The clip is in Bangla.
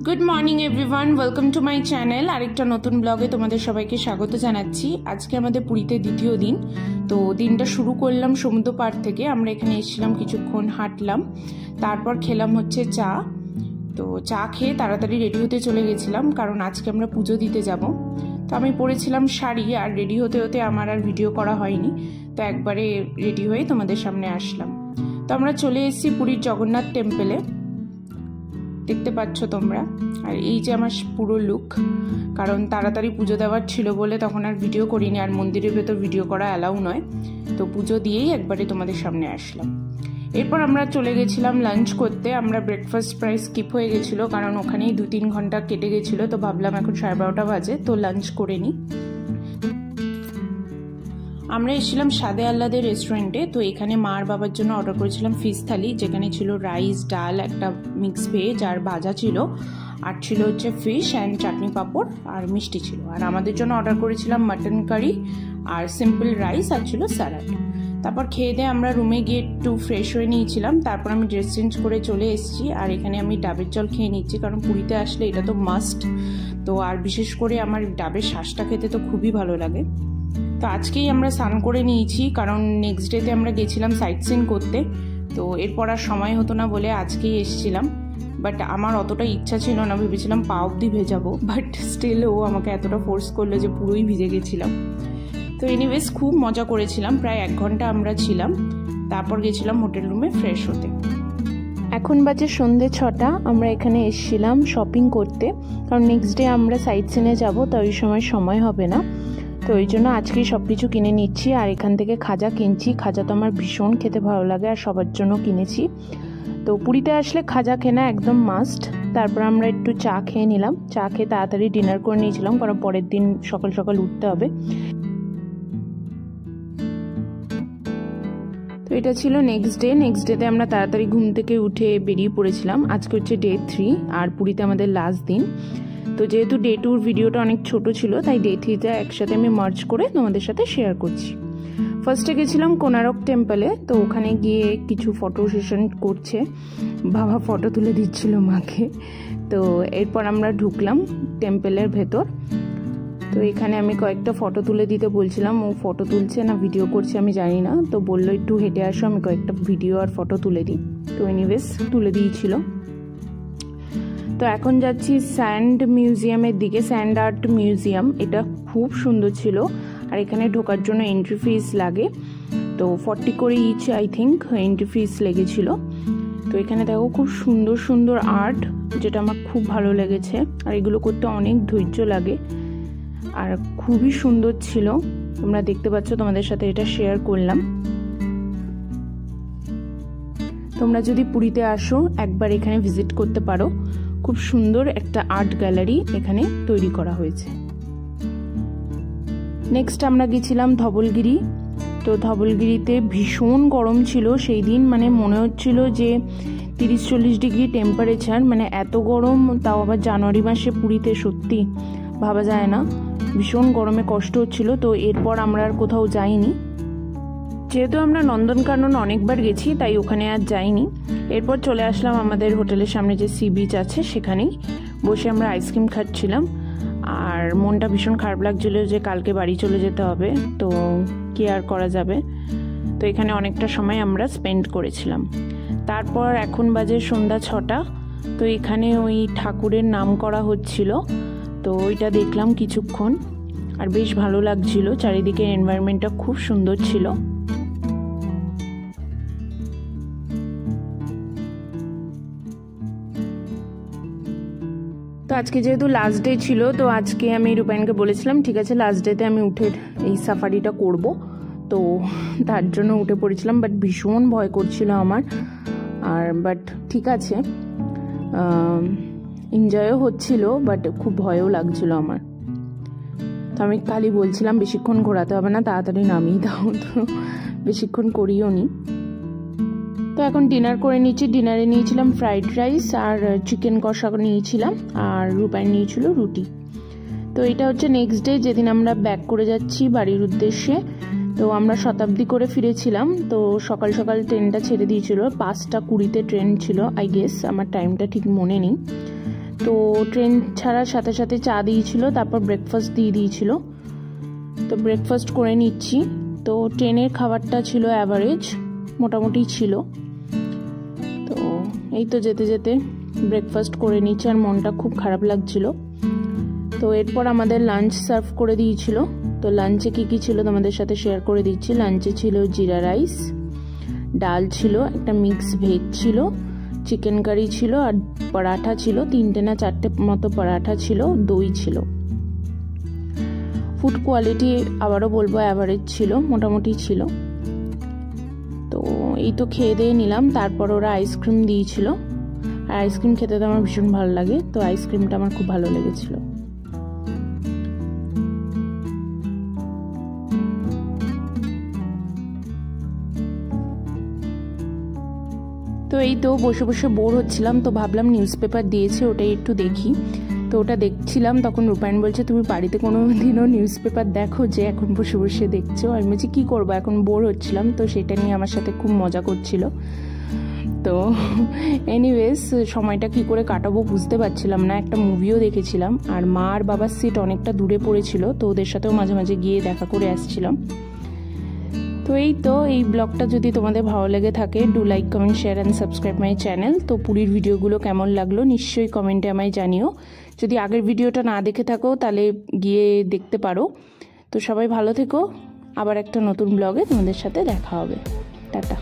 Good morning everyone, welcome to my channel. আরেকটা নতুন ব্লগে তোমাদের সবাইকে স্বাগত জানাচ্ছি। আজকে আমাদের পুরীতে দ্বিতীয় দিন। তো দিনটা শুরু করলাম সমুদ্র পাড় থেকে। আমরা এখানে এসেছিলাম, কিছুক্ষণ হাঁটলাম, তারপর খেলাম হচ্ছে চা। তো চা খেয়ে তাড়াতাড়ি রেডি হতে চলে গেছিলাম, কারণ আজকে আমরা পুজো দিতে যাব। তো আমি পরেছিলাম শাড়ি, আর রেডি হতে হতে আমার আর ভিডিও করা হয়নি। তো একবারে রেডি হয়ে তোমাদের সামনে আসলাম। তো আমরা চলে এসেছি পুরীর জগন্নাথ টেম্পলে, দেখতে পাচ্ছ তোমরা। আর এই যে আমার পুরো লুক, কারণ তাড়াতাড়ি পুজো দেওয়ার ছিল বলে তখন আর ভিডিও করিনি, আর মন্দিরের ভেতর ভিডিও করা অ্যালাউ নয়। তো পুজো দিয়েই একবারে তোমাদের সামনে আসলাম। এরপর আমরা চলে গেছিলাম লাঞ্চ করতে। আমরা ব্রেকফাস্ট প্রায় স্কিপ হয়ে গেছিলো, কারণ ওখানেই 2-3 ঘন্টা কেটে গেছিলো। তো ভাবলাম এখন 12:30 বাজে, তো লাঞ্চ করে নিই। আমরা এসেছিলাম স্বাদে আহ্লাদের রেস্টুরেন্টে। তো এখানে মা আর বাবার জন্য অর্ডার করেছিলাম ফিশ থালি, যেখানে ছিল রাইস, ডাল, একটা মিক্স ভেজ আর ভাজা ছিল, আর ছিল হচ্ছে ফিশ অ্যান্ড চাটনি পাঁপড় আর মিষ্টি ছিল। আর আমাদের জন্য অর্ডার করেছিলাম মাটন কারি আর সিম্পল রাইস, আর ছিল স্যালাড। তারপর খেয়ে দিয়ে আমরা রুমে গিয়ে একটু ফ্রেশ হয়ে নিয়েছিলাম। তারপর আমি ড্রেস চেঞ্জ করে চলে এসেছি, আর এখানে আমি ডাবের জল খেয়ে নিচ্ছি, কারণ পুরীতে আসলে এটা তো মাস্ট। তো আর বিশেষ করে আমার ডাবের শ্বাসটা খেতে তো খুবই ভালো লাগে। তো আজকেই আমরা স্নান করে নিয়েছি, কারণ নেক্সট ডেতে আমরা গেছিলাম সাইট সিন করতে। তো এরপর আর সময় হতো না বলে আজকেই এসেছিলাম। বাট আমার অতটা ইচ্ছা ছিল না, ভেবেছিলাম পা অবধি ভেজাবো, বাট স্টিল ও আমাকে এতটা ফোর্স করলো যে পুরোই ভিজে গেছিলাম। তো এনিওয়েজ খুব মজা করেছিলাম, প্রায় 1 ঘন্টা আমরা ছিলাম। তারপর গেছিলাম হোটেল রুমে ফ্রেশ হতে। এখন বাজে সন্ধ্যে 6টা। আমরা এখানে এসেছিলাম শপিং করতে, কারণ নেক্সট ডে আমরা সাইট সিনে যাবো, তো ওই সময় হবে না। তো ওই জন্য আজকেই সব কিছু কিনে নিচ্ছি। আর এখান থেকে খাজা কিনছি। খাজা তো আমার ভীষণ খেতে ভালো লাগে, আর সবার জন্য কিনেছি। তো পুরীতে আসলে খাজা কেনা একদম মাস্ট। তারপর আমরা একটু চা খেয়ে নিলাম। চা খেয়ে তাড়াতাড়ি ডিনার করে নিয়েছিলাম, কারণ পরের দিন সকাল সকাল উঠতে হবে। তো এটা ছিল নেক্সট ডেতে আমরা তাড়াতাড়ি ঘুম থেকে উঠে বেরিয়ে পড়েছিলাম। আজকে হচ্ছে ডে 3, আর পুরীতে আমাদের লাস্ট দিন। তো যেহেতু ডে 2 ভিডিওটা অনেক ছোট ছিল, তাই ডে 3টা একসাথে আমি মার্জ করে তোমাদের সাথে শেয়ার করছি। ফার্স্টে গেছিলাম কোনারক টেম্পলে। তো ওখানে গিয়ে কিছু ফটো সেশন করছে, বাবা ফটো তুলে দিচ্ছিল মাকে। তো এরপর আমরা ঢুকলাম টেম্পলের ভেতর। তো এখানে আমি কয়েকটা ফটো তুলে দিতে বলছিলাম, ও ফটো তুলছে না ভিডিও করছে আমি জানি না। তো বললো একটু হেঁটে আসো, আমি কয়েকটা ভিডিও আর ফটো তুলে দিই। তো এনিওয়েজ তুলে দিয়েছিল। তো এখন যাচ্ছি স্যান্ড মিউজিয়ামের দিকে, স্যান্ড আর্ট মিউজিয়াম। এটা খুব সুন্দর ছিল, আর এখানে ঢোকার জন্য এন্ট্রি ফিস লাগে। তো 40 করে each I think entry fees লেগেছিল। তো এখানে দেখো খুব সুন্দর সুন্দর আর্ট, যেটা আমার খুব ভালো লেগেছে। আর এগুলো করতে অনেক ধৈর্য লাগে, আর খুবই সুন্দর ছিল। তোমরা দেখতে পাচ্ছ, তোমাদের সাথে এটা শেয়ার করলাম। তোমরা যদি পুরীতে আসো একবার এখানে ভিজিট করতে পারো। খুব সুন্দর একটা আর্ট গ্যালারি এখানে তৈরি করা হয়েছে। নেক্সট আমরা গেছিলাম ধবলগিরি। তো ধবলগিরিতে ভীষণ গরম ছিল সেই দিন, মানে মনে হচ্ছিল যে 30-40 ডিগ্রি টেম্পারেচার, মানে এত গরম, তাও আবার জানুয়ারি মাসে পুরীতে, সত্যি ভাবা যায় না। ভীষণ গরমে কষ্ট হচ্ছিল। তো এরপর আমরা আর কোথাও যাইনি, যেহেতু আমরা নন্দনকানন অনেকবার গেছি, তাই ওখানে আর যাইনি। এরপর চলে আসলাম আমাদের হোটেলের সামনে যে সি বিচ আছে, সেখানেই বসে আমরা আইসক্রিম খাচ্ছিলাম। আর মনটা ভীষণ খারাপ লাগছিল যে কালকে বাড়ি চলে যেতে হবে, তো কি আর করা যাবে। তো এখানে অনেকটা সময় আমরা স্পেন্ড করেছিলাম। তারপর এখন বাজে সন্ধ্যা 6টা। তো এখানে ওই ঠাকুরের নাম করা হচ্ছিল, তো ওইটা দেখলাম কিছুক্ষণ, আর বেশ ভালো লাগছিল। চারিদিকে এনভায়রনমেন্টটা খুব সুন্দর ছিল। তো আজকে যেহেতু লাস্ট ডে ছিল, তো আজকে আমি রূপায়ণকে বলেছিলাম ঠিক আছে লাস্ট ডেতে আমি উঠে এই সাফারিটা করব। তো তার জন্য উঠে পড়েছিলাম, বাট ভীষণ ভয় করছিল আমার। আর বাট ঠিক আছে, এনজয়ও হচ্ছিল, বাট খুব ভয়ও লাগছিল আমার। তো আমি খালি বলছিলাম বেশিক্ষণ ঘোরাতে হবে না, তাড়াতাড়ি নামিয়ে দাও। তো বেশিক্ষণ করিও নি। তো এখন ডিনার করে নিচ্ছি। ডিনারে নিয়েছিলাম ফ্রাইড রাইস আর চিকেন কষা নিয়েছিলাম, আর রূপায়ণ নিয়েছিল রুটি। তো এটা হচ্ছে নেক্সট ডে, যেদিন আমরা ব্যাক করে যাচ্ছি বাড়ির উদ্দেশ্যে। তো আমরা শতাব্দী করে ফিরেছিলাম। তো সকাল সকাল ট্রেনটা ছেড়ে দিয়েছিল, 5টা 20-তে ট্রেন ছিল আই গেস, আমার টাইমটা ঠিক মনে নেই। তো ট্রেন ছাড়ার সাথে সাথে চা দিয়েছিল, তারপর ব্রেকফাস্ট দিয়ে দিয়েছিল। তো ব্রেকফাস্ট করে নিচ্ছি। তো ট্রেনের খাবারটা ছিল অ্যাভারেজ, মোটামুটি ছিল। তো এই তো যেতে যেতে ব্রেকফাস্ট করে নিচ্ছি, আর মনটা খুব খারাপ লাগছিল। তো এরপর আমাদের লাঞ্চ সার্ভ করে দিয়েছিল। তো লাঞ্চে কী ছিল তোমাদের সাথে শেয়ার করে দিচ্ছি। লাঞ্চে ছিল জিরা রাইস, ডাল ছিল, একটা মিক্স ভেজ ছিল, চিকেন কারি ছিল, আর পরাঠা ছিল, 3টে না 4টে মতো পরাঠা ছিল, দই ছিল। ফুড কোয়ালিটি আবারও বলবো অ্যাভারেজ ছিল, মোটামুটি ছিল। তো এই তো খেয়ে দিয়ে নিলাম। তারপর ওরা আইসক্রিম দিয়েছিল, আর আইসক্রিম খেতে তো আমার ভীষণ ভালো লাগে। তো আইসক্রিমটা আমার খুব ভালো লেগেছিল। তো এই তো বসে বসে বোর হচ্ছিলাম, তো ভাবলাম নিউজ পেপার দিয়েছে ওটাই একটু দেখি। তো ওটা দেখছিলাম, তখন রূপায়ণ বলছে তুমি বাড়িতে কোনো দিনও নিউজ পেপার দেখো যে এখন বসে বসে দেখছো? আমি বলছি কী করবো, এখন বোর হচ্ছিলাম। তো সেটা নিয়ে আমার সাথে খুব মজা করছিল। তো এনিওয়েজ সময়টা কি করে কাটাবো বুঝতে পারছিলাম না। একটা মুভিও দেখেছিলাম, আর মা আর বাবার সিট অনেকটা দূরে পড়েছিল, তো ওদের সাথেও মাঝে মাঝে গিয়ে দেখা করে আসছিলাম। তো এই ব্লগটা যদি তোমাদের ভালো লেগে থাকে, do like, comment, share and subscribe my channel. তো পুরীর ভিডিওগুলো কেমন লাগলো নিশ্চয়ই কমেন্টে আমায় জানিও। যদি আগের ভিডিওটা না দেখে থাকো তাহলে গিয়ে দেখতে পারো। তো সবাই ভালো থেকো, আবার একটা নতুন ব্লগে তোমাদের সাথে দেখা হবে। টাটা।